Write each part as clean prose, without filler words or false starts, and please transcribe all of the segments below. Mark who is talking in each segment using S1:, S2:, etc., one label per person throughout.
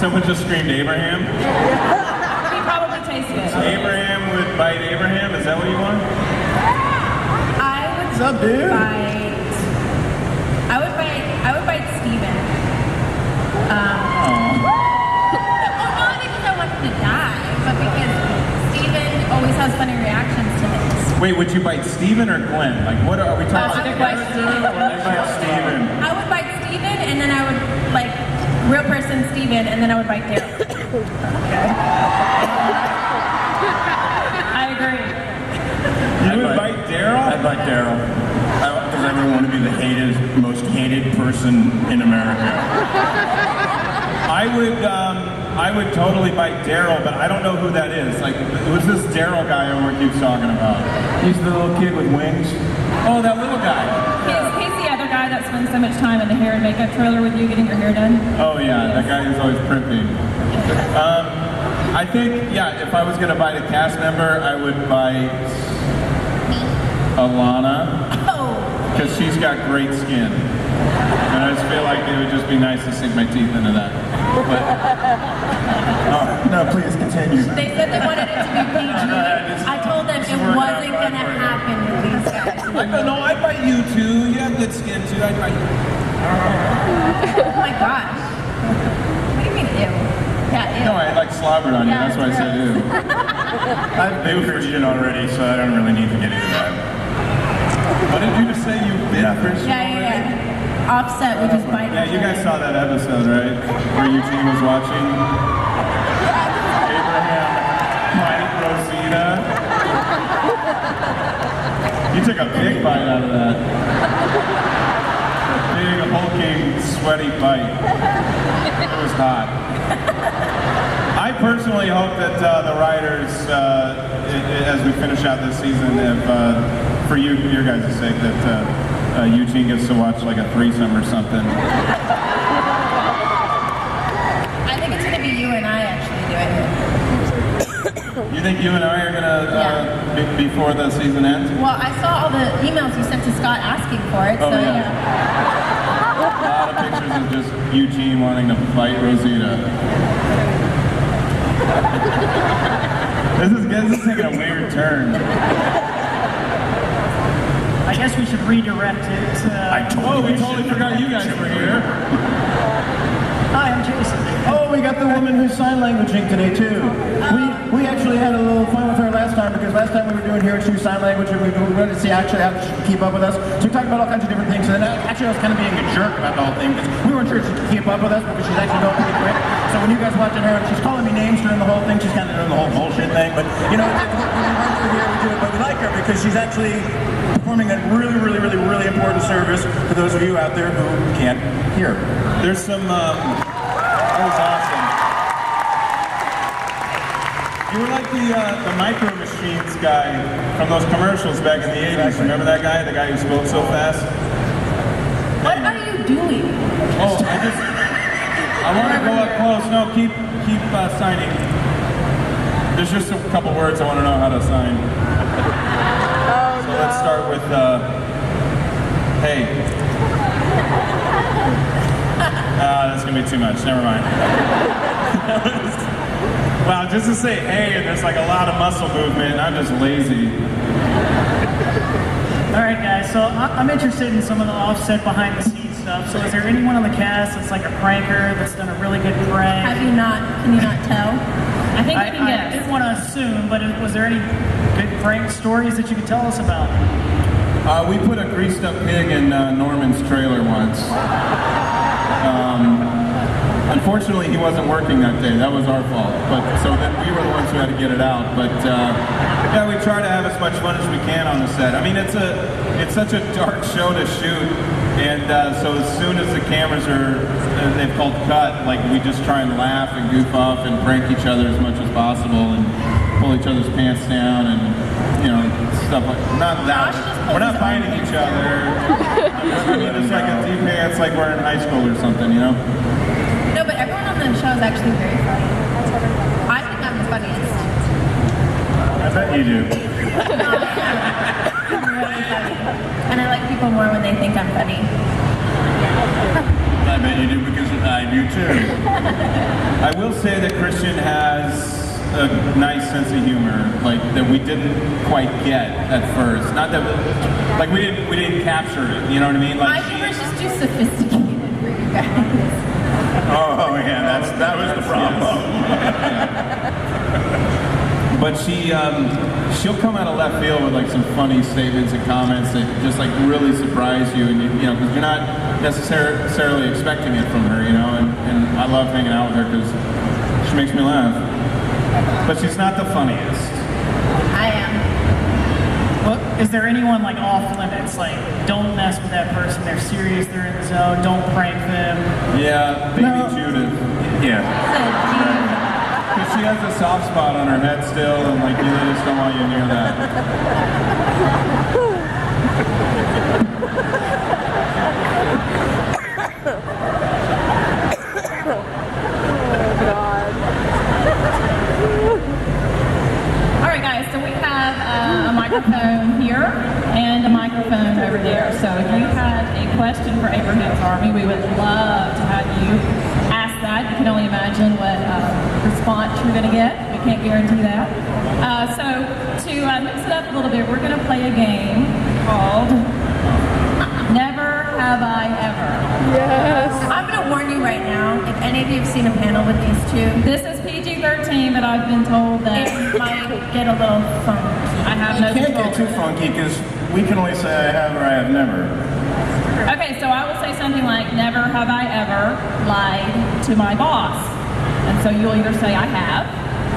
S1: someone just screamed Abraham?
S2: He probably tasted it.
S1: Abraham would bite Abraham? Is that what you want?
S2: What's
S3: up, dude?
S2: I would bite Steven. Not because I want him to die, but because Steven always has funny reactions to this.
S1: Wait, would you bite Steven or Glenn? Like, what are we talking
S2: I would bite Steven.
S1: Steven.
S2: I would bite Steven, and then I would, like, real person Steven, and then I would bite Daryl.
S3: Okay.
S2: I agree.
S1: You would bite Daryl?
S3: I'd bite Daryl. Because I really want to be the most hated person in America.
S1: I would totally bite Daryl, but I don't know who that is. Like, who's this Daryl guy everyone keeps talking about?
S3: He's the little kid with wings.
S1: Oh, that little guy.
S2: He's the other guy that spends so much time in the hair and makeup trailer with you getting your hair done.
S1: Oh yeah, that guy who's always primping. I think, yeah, if I was gonna bite a cast member, I would bite Alana.
S2: Oh.
S1: Because she's got great skin. And I just feel like it would just be nice to sink my teeth into that. But,
S3: No, please continue.
S2: They said they wanted it to be PG. I told them it wasn't going to happen with these guys.
S1: no, I'd bite you too. You have good skin too. I'd bite you.
S2: Oh my gosh. What do you mean, ew? Yeah, ew.
S1: No, I like slobbered on you.
S2: Yeah,
S1: That's why I said ew.
S3: I've been Christian already, so I don't really need to get into that.
S1: What did you just say? You've been Christian already?
S2: Yeah. Offset, we just bite.
S1: Yeah, you guys saw that episode, right? Where Eugene was watching Abraham bite Rosita. You took a big bite out of that. A big, hulking, sweaty bite. It was hot. I personally hope that the writers, as we finish out this season, for your guys' sake, that Eugene gets to watch like a threesome or something.
S2: I think it's going to be you and I actually doing it.
S1: You think you and I are gonna before the season ends?
S2: Well, I saw all the emails you sent to Scott asking for it,
S1: Oh,
S2: so
S1: yeah. A lot of pictures of just Eugene wanting to fight Rosita. This is taking a weird turn.
S4: I guess we should redirect it.
S1: We totally forgot you guys were here.
S4: Hi, I'm Jason.
S3: Oh, we got the woman who's sign languaging today too. We actually had a little fun with her last time because last time we were doing here she was sign language and we wanted to see actually how she could keep up with us. So we talked about all kinds of different things. And then actually I was kind of being a jerk about the whole thing because we weren't sure if she could keep up with us because she's actually going pretty quick. So when you guys watching her and she's calling me names during the whole thing, she's kind of doing the whole bullshit thing. But you know, when we run through here, we do it. But we like her because she's actually performing a really, really, really, really important service for those of you out there who can't hear.
S1: There's some. That was awesome. You were like the Micro Machines guy from those commercials back in the 80s. Remember that guy? The guy who spoke so fast?
S2: what are you doing?
S1: Oh, I want to go up close. No, keep signing. There's just a couple words I want to know how to sign. So let's start with, hey. That's going to be too much. Never mind. Wow, just to say hey, and there's like a lot of muscle movement, and I'm just lazy.
S4: All right, guys. So I'm interested in some of the offset behind-the-scenes stuff. So is there anyone on the cast that's like a pranker that's done a really good prank?
S2: Can you not tell? I think we can
S4: I
S2: guess.
S4: didn't want to assume, but was there any good prank stories that you could tell us about?
S1: We put a greased up pig in Norman's trailer once. Unfortunately, he wasn't working that day. That was our fault. But so then we were the ones who had to get it out. But yeah, we try to have as much fun as we can on the set. I mean, it's such a dark show to shoot, and so as soon as the cameras they've called cut, like we just try and laugh and goof off and prank each other as much as possible and pull each other's pants down and stuff like not that. We're not fighting each other. I mean, it's like a deep pants, like we're in high school or something, you know.
S2: No, but everyone on the show is actually very funny. I think I'm the funniest.
S1: I bet you do.
S2: I'm really funny. And I like people more when they think I'm funny.
S3: I bet you do because I do too.
S1: I will say that Christian has a nice sense of humor, like that we didn't quite get at first. Not that, like we didn't capture it. You know what I mean?
S2: My
S1: Like
S2: humor is just too sophisticated for you guys.
S3: Oh yeah, that was the problem.
S1: But she'll come out of left field with like some funny statements and comments that just like really surprise you, and you know, because you're not necessarily expecting it from her, you know. And I love hanging out with her because she makes me laugh. But she's not the funniest.
S2: I am.
S4: Well, is there anyone like off limits? Like, don't mess with that person. They're serious. They're in the zone. Don't prank them.
S1: Yeah, baby Judith. Yeah. Because she has a soft spot on her head still, and like you just don't want you near that.
S2: All right, guys, so we have a microphone here and a microphone over there. So if you had a question for Abraham's Army, we would love to have you ask that. You can only imagine what response you're going to get. We can't guarantee that. So to mix it up a little bit, we're going to play a game called Never Have I Ever.
S5: Yes.
S2: I'm going to warn you right now, if any of you have seen a panel with these two,
S6: This is PG-13, but I've been told that
S2: it might get a little funky.
S6: I have
S3: It
S6: no
S3: can't
S6: control.
S3: get too funky because we can only say I have or I have never.
S6: Okay, so I will say something like, never have I ever lied to my boss. And so you'll either say I have,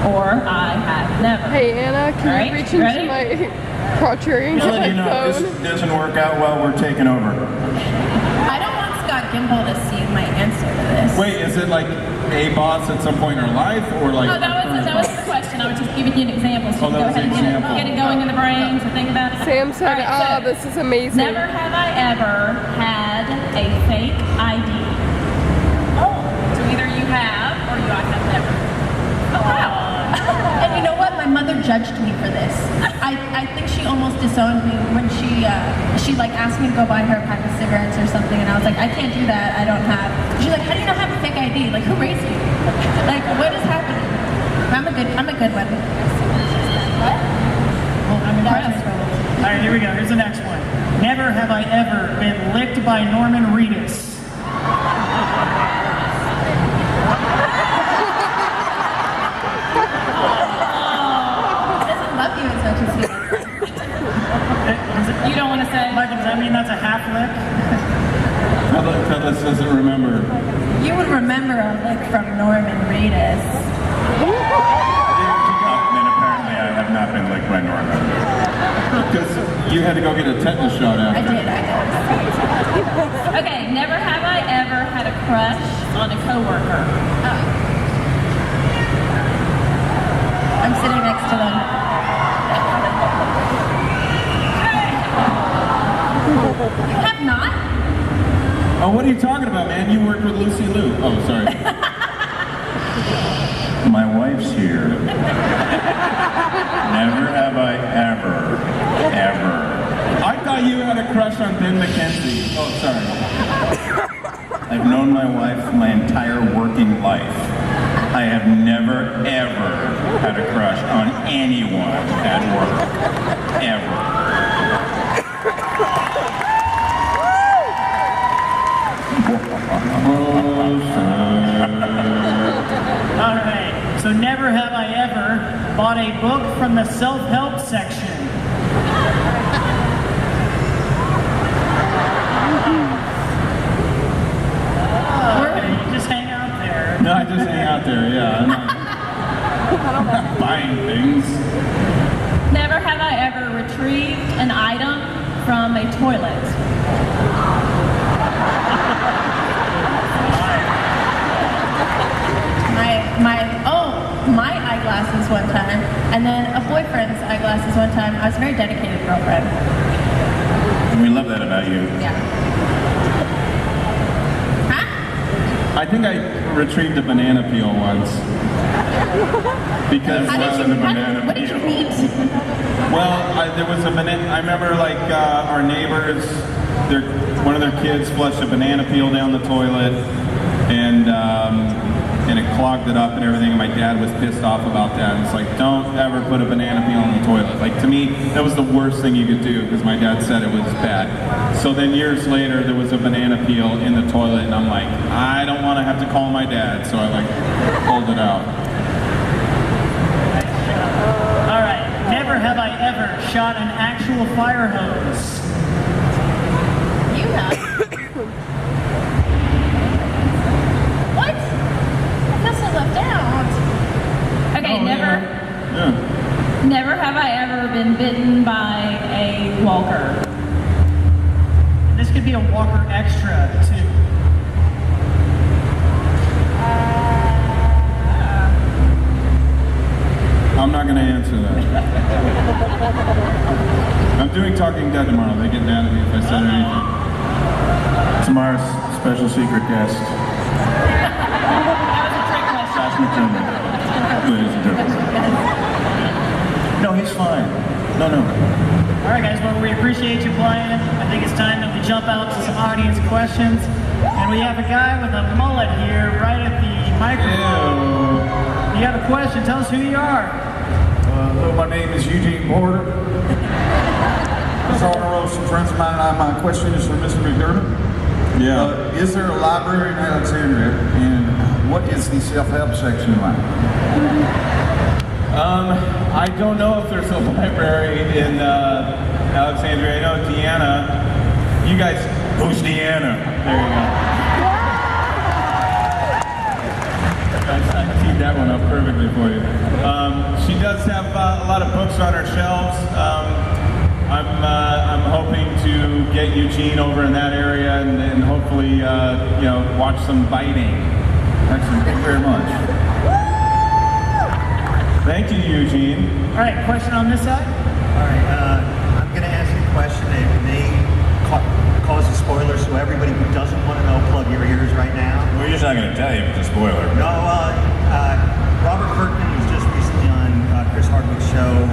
S6: or I have never.
S5: Hey Anna, can
S6: All right,
S5: you reach into
S6: ready?
S5: my crotch ring
S3: Just
S5: on
S3: let
S5: my
S3: you know, if
S5: phone?
S3: this doesn't work out well, we're taking over.
S2: I don't want Scott Gimble to see my answer to this.
S1: Wait, is it like a boss at some point in her life, or like?
S6: Oh, that was the question. I was just giving you an example, so
S1: Oh,
S6: you
S1: that
S6: can go
S1: was
S6: ahead
S1: the
S6: and
S1: example.
S6: get it going in the brain to think about it.
S5: Sam said,
S6: All right, so
S5: this is amazing.
S6: never have I ever had a fake ID. Oh, so either you have, or you I have never. Oh, wow.
S2: And you know what? My mother judged me for this. I think she almost disowned me when she like asked me to go buy her a pack of cigarettes or something, and I was like, I can't do that. I don't have. She's like, how do you not have a fake ID? Like, who raised you? Like, what is happening? I'm a good one. What?
S6: Well, I'm impressed.
S4: All right, here we go. Here's the next one. Never have I ever been licked by Norman Reedus.
S2: He doesn't love you as much as he does.
S6: You don't want to say.
S4: Michael, does that mean that's a half lick?
S1: Cudlitz doesn't remember.
S2: You would remember a lick from Norman Reedus.
S3: Then apparently I have not been licked by Norman.
S1: Because you had to go get a tetanus shot
S2: I
S1: after.
S2: did.
S6: Okay, never have I ever had a crush on a coworker.
S2: I'm sitting next to them. You have not?
S1: Oh, what are you talking about, man? You worked with Lucy Liu. Oh, sorry.
S3: My wife's here. Never have I ever.
S1: I thought you had a crush on Ben McKenzie. Oh, sorry.
S3: I've known my wife my entire working life. I have never, ever had a crush on anyone at work. Ever.
S4: All right. So never have I ever bought a book from the self-help section. You just hang out there.
S1: No, I just hang out there, yeah. I'm not buying things.
S6: Never have I ever retrieved an item from a toilet.
S2: My eyeglasses one time, and then a boyfriend's eyeglasses one time. I was a very dedicated girlfriend.
S3: We love that about you.
S2: Yeah. Huh?
S1: I think I retrieved a banana peel once. Because
S2: What did you eat?
S1: well, there was a banana. I remember like our neighbors, one of their kids flushed a banana peel down the toilet, and and it clogged it up and everything, and my dad was pissed off about that. And it's like, don't ever put a banana peel in the toilet. Like, to me, that was the worst thing you could do, because my dad said it was bad. So then years later, there was a banana peel in the toilet, and I'm like, I don't want to have to call my dad, so I like pulled it out.
S4: All right. Never have I ever shot an actual fire hose.
S6: You have. What? I feel so left out. Okay, never have I ever been bitten by a walker.
S4: This could be a Walker Extra, too.
S1: I'm not going to answer that. I'm doing Talking Dead tomorrow. They get mad at me if I said anything.
S3: Tomorrow's special secret guest, Josh McDermitt. Ladies and gentlemen. No, he's fine. No.
S4: All right, guys, well, we appreciate you playing. I think it's time that we jump out to some audience questions. And we have a guy with a mullet here right at the microphone. You have a question, tell us who you are.
S7: Hello, my name is Eugene Porter. This is on the road, some friends of mine and I. My question is for Mr. McDermitt.
S1: Yeah.
S7: Is there a library in Alexandria, and what is the self-help section like?
S1: I don't know if there's a library in Alexandria. I know Deanna. You guys, who's Deanna? There you go. I teed that one up perfectly for you. She does have a lot of books on her shelves. I'm hoping to get Eugene over in that area and hopefully watch some biting.
S7: Excellent. Thank you very much.
S1: Thank you, Eugene.
S4: All right, question on this side.
S8: All right, I'm going to ask you a question that may cause a spoiler, so everybody who doesn't want to know, plug your ears right now.
S3: We're just not going to tell you if it's a spoiler.
S8: No, Robert Kirkman was just recently on Chris Hardwick's show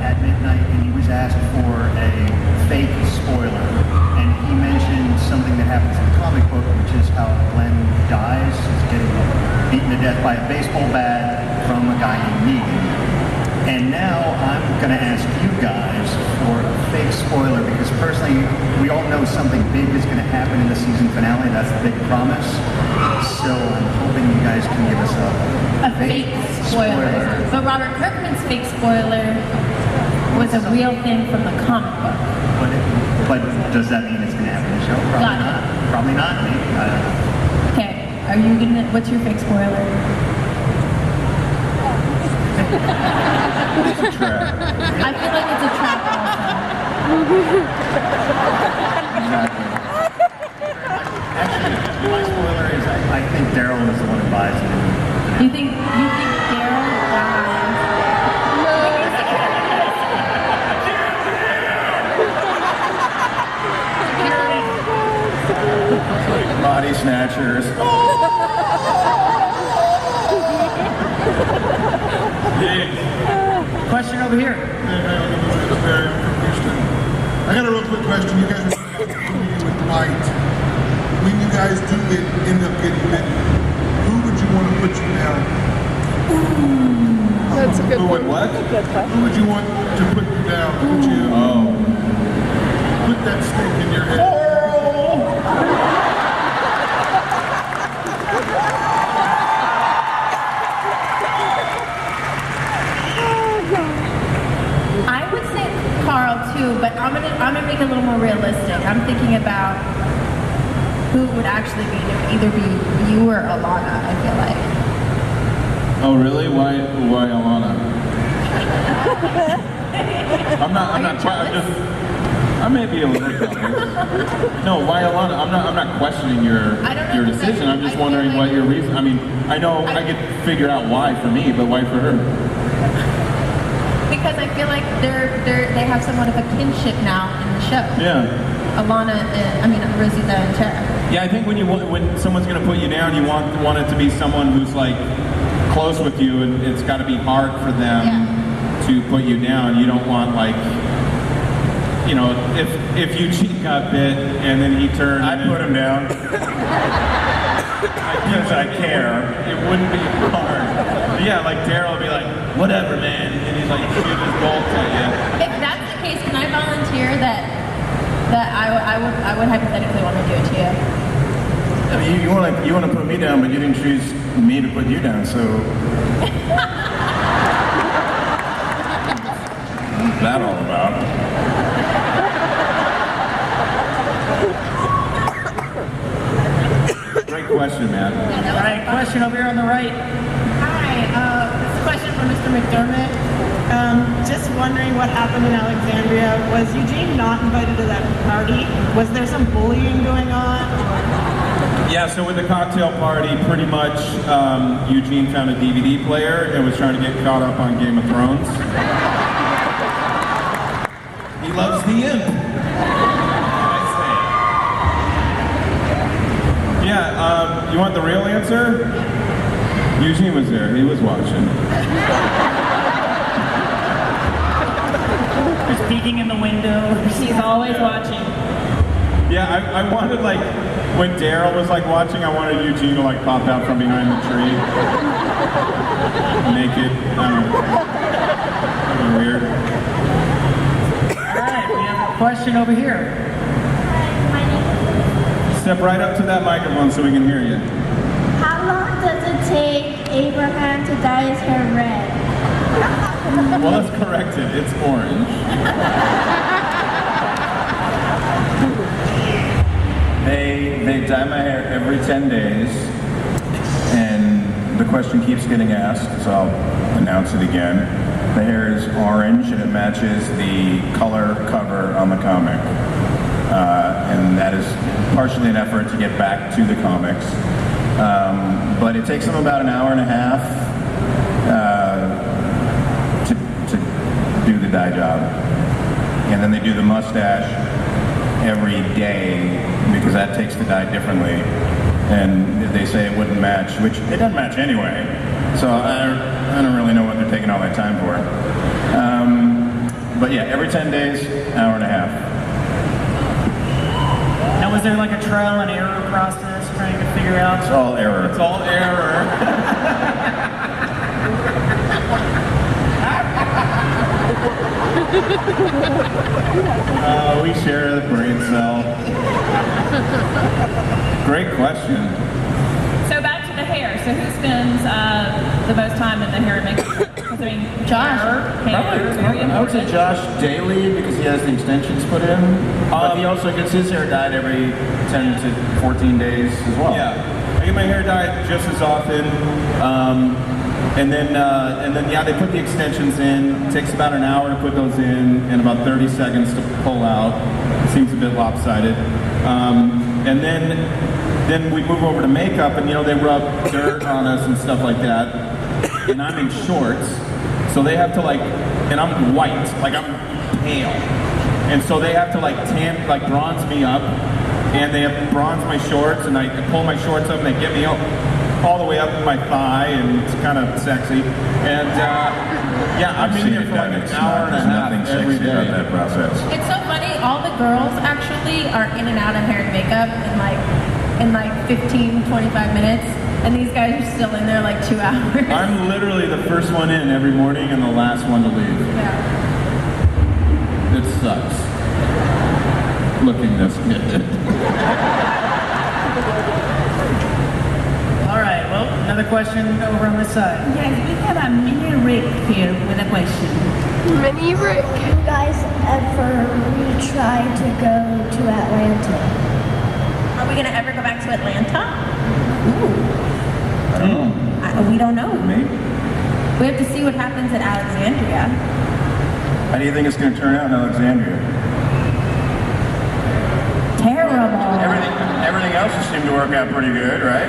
S8: at midnight, and he was asked for a fake spoiler. And he mentioned something that happens in the comic book, which is how Glenn dies. He's getting beaten to death by a baseball bat from a guy named Negan. And now I'm going to ask you guys for a fake spoiler, because personally, we all know something big is going to happen in the season finale. That's the big promise. So I'm hoping you guys can give us
S6: A fake spoiler. But Robert Kirkman's fake spoiler was a real thing from the comic book.
S8: But does that mean it's going to happen in the show? Probably
S6: Got it.
S8: not. Probably not. Maybe. I don't know.
S6: Okay, are you gonna? What's your fake spoiler?
S1: It's a trap.
S6: I feel like it's a trap also.
S1: Exactly.
S8: Actually, my spoiler is I think Daryl is the one who buys it.
S6: You think Daryl dies?
S3: Body snatchers.
S4: Question over here.
S9: I got a real quick question. You guys were with White. When you guys do end up getting bitten, who would you want to put you down?
S5: That's a good
S1: Who
S5: one.
S1: would what?
S9: Who would you want to put you down? Would you put that stake in your head?
S6: I would say Carl too, but I'm gonna make it a little more realistic. I'm thinking about who it would actually be. It would either be you or Alana, I feel like.
S1: Oh, really? Why Alana? I'm I may be a little jealous. No, why Alana? I'm not questioning your decision. I'm just wondering what your reason. I mean, I know I could figure out why for me, but why for her?
S6: Because I feel like they have somewhat of a kinship now in the show.
S1: Yeah.
S6: Alana, Rosita and Tara.
S1: Yeah, I think when someone's going to put you down, you want it to be someone who's like close with you, and it's got to be hard for them to put you down. You don't want if Eugene got bit and then he turned.
S3: I'd put him down. Because I care.
S1: It wouldn't be hard. But yeah, like Daryl would be like, whatever, man, and he'd like shoot his bolt at you.
S6: If that's the case, can I volunteer that I would hypothetically want to do it to you?
S3: I mean, you want to put me down, but you didn't choose me to put you down, so. What's that all about?
S1: Great question, man.
S4: All right, question over here on the right.
S10: Hi, this is a question from Mr. McDermitt. Just wondering what happened in Alexandria. Was Eugene not invited to that party? Was there some bullying going on?
S1: Yeah, so with the cocktail party, pretty much Eugene found a DVD player and was trying to get caught up on Game of Thrones. He loves the imp. Yeah, you want the real answer? Eugene was there. He was watching.
S4: Just peeking in the window.
S2: She's always watching.
S1: Yeah, I wanted, like, when Daryl was like watching, I wanted Eugene to like pop out from behind the tree. Naked. I don't know. Kind of weird.
S4: All right, we have a question over here.
S1: Step right up to that microphone so we can hear you.
S11: How long does it take Abraham to dye his hair red?
S1: Well, let's correct it. It's orange.
S3: They dye my hair every 10 days, and the question keeps getting asked, so I'll announce it again. The hair is orange, and it matches the color cover on the comic. And that is partially an effort to get back to the comics. But it takes them about an hour and a half to do the dye job. And then they do the mustache every day, because that takes the dye differently, and they say it wouldn't match, which it doesn't match anyway, so I don't really know what they're taking all that time for. But yeah, every 10 days, hour and a half.
S4: Now, was there like a trial and error process trying to figure out?
S3: It's all error.
S1: It's all error. We share the brain cell. Great question.
S2: So back to the hair. So who spends the most time in the hair and makeup? Because I mean,
S6: Josh.
S2: hair, very
S3: I would say
S2: important.
S3: Josh daily, because he has the extensions put in, but he also gets his hair dyed every 10 to 14 days as well.
S1: Yeah, I get my hair dyed just as often. And then yeah, they put the extensions in. It takes about an hour to put those in and about 30 seconds to pull out. It seems a bit lopsided. And then we move over to makeup, and you know, they rub dirt on us and stuff like that. And I'm in shorts, so they have to like, and I'm white, like I'm pale. And so they have to like bronze me up, and they have to bronze my shorts, and I pull my shorts up and they get me up all the way up to my thigh, and it's kind of sexy. And yeah, I've been here for like an hour and a half every day.
S3: About that process.
S6: It's so funny. All the girls actually are in and out of hair and makeup in like 15, 25 minutes. And these guys are still in there like 2 hours.
S1: I'm literally the first one in every morning and the last one to leave.
S6: Yeah.
S1: It sucks. Looking this good.
S4: All right, well, another question over on this side.
S10: Yes, we have a mini Rick here with a question.
S5: Mini Rick.
S11: You guys ever try to go to Atlanta?
S6: Are we gonna ever go back to Atlanta?
S3: I don't know.
S6: We don't know.
S3: Maybe.
S6: We have to see what happens at Alexandria.
S3: How do you think it's going to turn out in Alexandria?
S6: Terrible.
S3: Everything else has seemed to work out pretty good, right?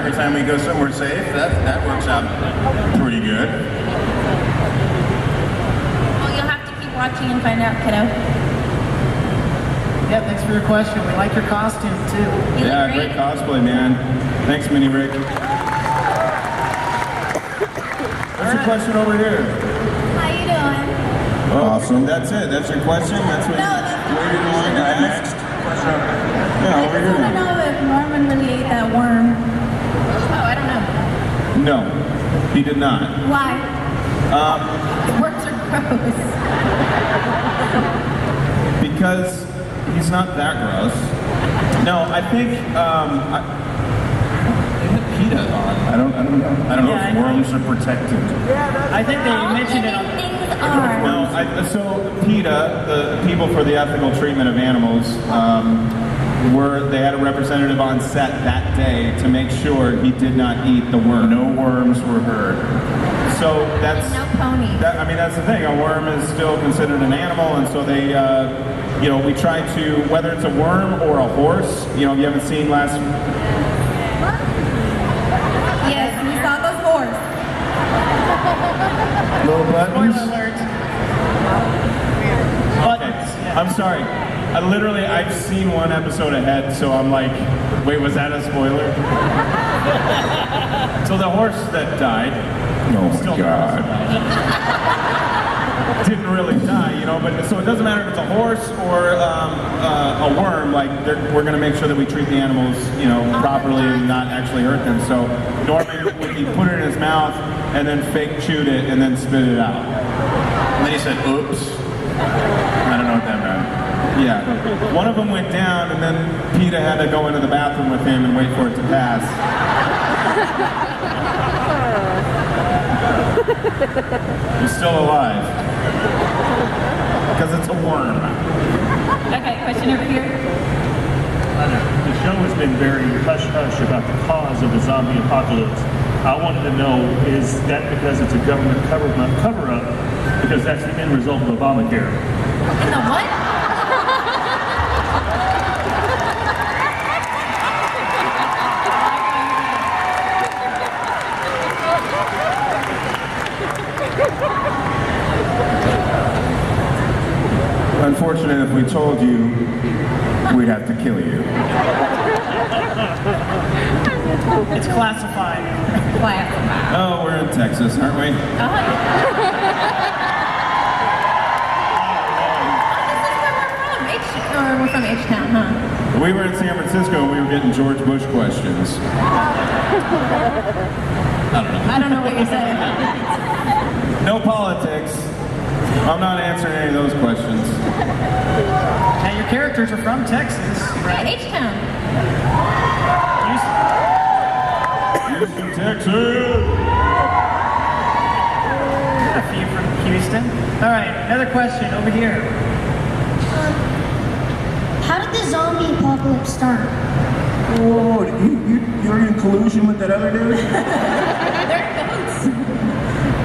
S3: every time we go somewhere safe, that works out pretty good.
S6: Well, you'll have to keep watching and find out, kiddo.
S4: Yeah, thanks for your question. We like your costume too.
S6: You
S1: Yeah,
S6: look
S1: great cosplay, man. Thanks, Mini Rick. What's your question over here?
S11: How you doing?
S1: Awesome. That's it. That's your question? That's what
S11: No,
S1: you
S11: that's
S1: waited long to ask?
S3: Next question.
S1: Yeah,
S6: I
S1: over
S6: just want to
S1: here.
S6: know if Norman really ate that worm. Oh, I don't know.
S1: No, he did not.
S6: Why? Worms are gross.
S1: Because he's not that gross. No, I think they had PETA on.
S3: I don't know.
S1: I don't know
S4: Yeah,
S1: if worms are protected.
S4: I think they mentioned it on.
S6: Things are.
S1: No, so PETA, the People for the Ethical Treatment of Animals, they had a representative on set that day to make sure he did not eat the worm.
S3: No worms were hurt.
S1: So that's
S6: No ponies.
S1: that's the thing. A worm is still considered an animal, and so they, we try to, whether it's a worm or a horse. You know, if you haven't seen last.
S6: Yes, we saw those horse.
S3: Little buttons.
S4: Spoiler alert.
S1: Okay, I'm sorry. I've seen one episode ahead, so I'm like, wait, was that a spoiler? So the horse that died.
S3: Oh my
S1: Still
S3: God.
S1: didn't really die, but so it doesn't matter if it's a horse or a worm, like we're going to make sure that we treat the animals, properly and not actually hurt them. So Norman, he put it in his mouth and then fake chewed it and then spit it out.
S3: And then he said, oops. I don't know what that meant.
S1: Yeah. One of them went down and then PETA had to go into the bathroom with him and wait for it to pass. He's still alive. Because it's a worm.
S2: Okay, question over here.
S12: The show has been very hush-hush about the cause of the zombie apocalypse. I wanted to know, is that because it's a government cover-up, because that's the end result of Obamacare?
S6: In the what?
S1: Unfortunate, if we told you, we'd have to kill you.
S4: It's classified.
S6: Classified.
S1: Oh, we're in Texas, aren't we?
S6: This is where we're from. We're from H-Town, huh?
S1: We were in San Francisco and we were getting George Bush questions.
S6: I don't know what you're saying.
S1: No politics. I'm not answering any of those questions.
S4: And your characters are from Texas,
S6: Yeah, H-Town.
S1: Houston, Texas.
S4: A few from Houston. All right, another question over here.
S11: How did the zombie apocalypse start?
S3: Oh, you're in collusion with that other dude?
S6: They're cahoots.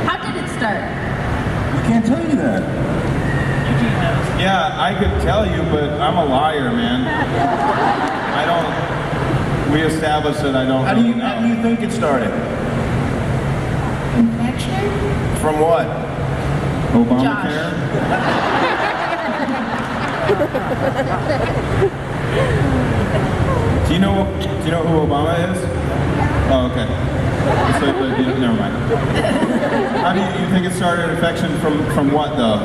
S6: How did it start?
S3: I can't tell you that.
S1: Yeah, I could tell you, but I'm a liar, man. I don't. We established that I don't.
S3: How do you think it started?
S6: Infection?
S3: From what?
S1: Obamacare? Do you know who Obama is? Oh, okay. So, never mind. How do you think it started? Infection from what, though?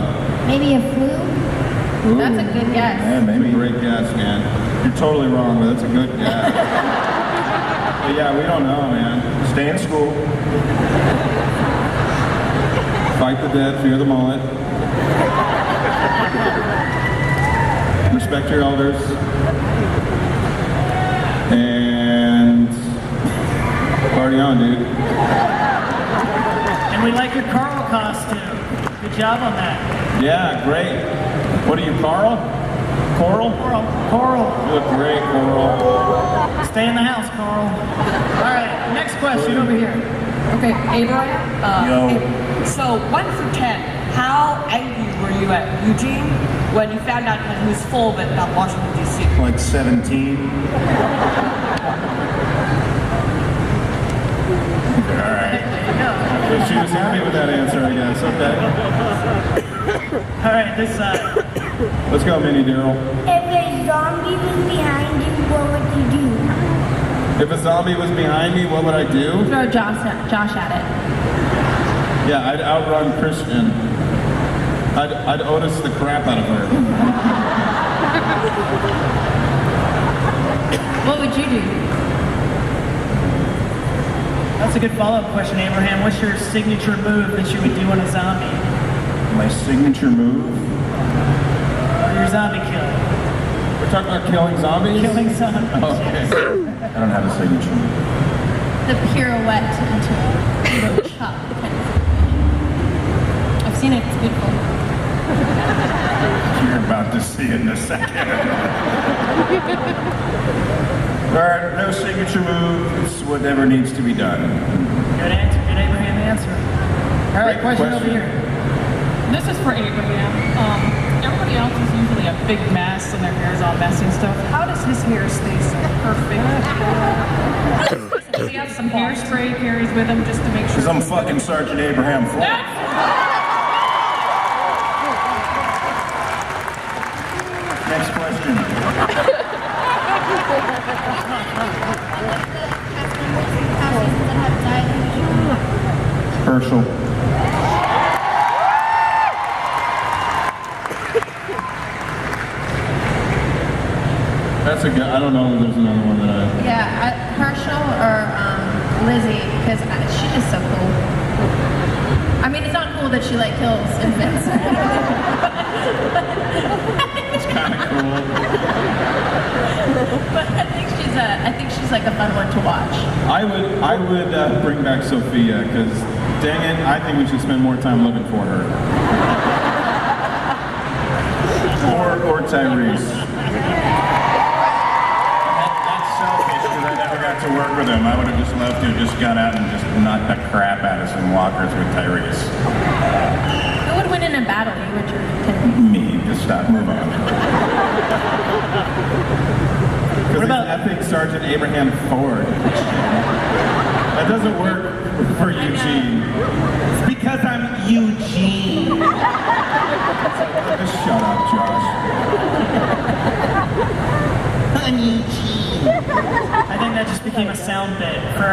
S6: Maybe a flu?
S1: Ooh.
S6: That's a good guess.
S3: Yeah,
S1: That's a
S3: maybe.
S1: great guess, man. You're totally wrong, but that's a good guess. But yeah, we don't know, man.
S3: Stay in school.
S1: Fight the dead, fear the mullet. Respect your elders. And party on, dude.
S4: And we like your Carl costume. Good job on that.
S1: Yeah, great. What are you, Carl? Coral?
S4: Coral.
S1: You look great, Coral.
S4: Stay in the house, Carl. All right, next question over here.
S10: Okay, Abraham.
S3: Yo.
S10: So 1 through 10, how angry were you at Eugene when you found out that he was full of it about Washington D.C.?
S3: Like 17.
S1: All right. Well, she was happy with that answer, I guess. Okay.
S4: All right, this
S1: Let's go, Minnie Daryl.
S11: If a zombie was behind you, what would you do?
S1: If a zombie was behind me, what would I do?
S6: Throw Josh at it.
S1: Yeah, I'd outrun Christian. I'd Otis the crap out of her.
S6: What would you do?
S4: That's a good follow-up question, Abraham. What's your signature move that you would do on a zombie?
S3: My signature move?
S4: Or your zombie kill?
S3: We're talking about killing zombies?
S4: Killing zombies.
S3: Oh, okay. I don't have a signature move.
S6: The pirouette into a chop kind of thing. I've seen it, it's beautiful.
S3: You're about to see it in a second. All right, no signature move. It's whatever needs to be done.
S4: Good answer. Good Abraham answer. All right,
S3: Great
S4: question over
S3: question.
S4: here.
S2: This is for Abraham. Everybody else is usually a big mess and their hair's all messy and stuff. How does his hair stay so perfect? Does he have some hairspray he carries with him just to make sure?
S3: Because I'm fucking Sergeant Abraham Ford. Next question. Herschel. That's a good, I don't know if there's another one that I...
S6: Yeah, Herschel or Lizzie, because she's just so cool. I mean, it's not cool that she like kills infants.
S3: It's kind of cool.
S6: But I think she's like a fun one to watch.
S1: I would bring back Sophia, because dang it, I think we should spend more time looking for her. Or Tyrese. That's selfish, because I never got to work with him. I would have just loved to have just gone out and just knocked the crap out of some walkers with Tyrese.
S6: Who would win in a battle, you or Tyrese?
S1: Me, just stop, move on.
S4: What about
S1: epic Sergeant Abraham Ford? That doesn't work for Eugene. It's because I'm Eugene. Just shut up, Josh.
S6: I'm Eugene.
S4: I think that just became a sound bit for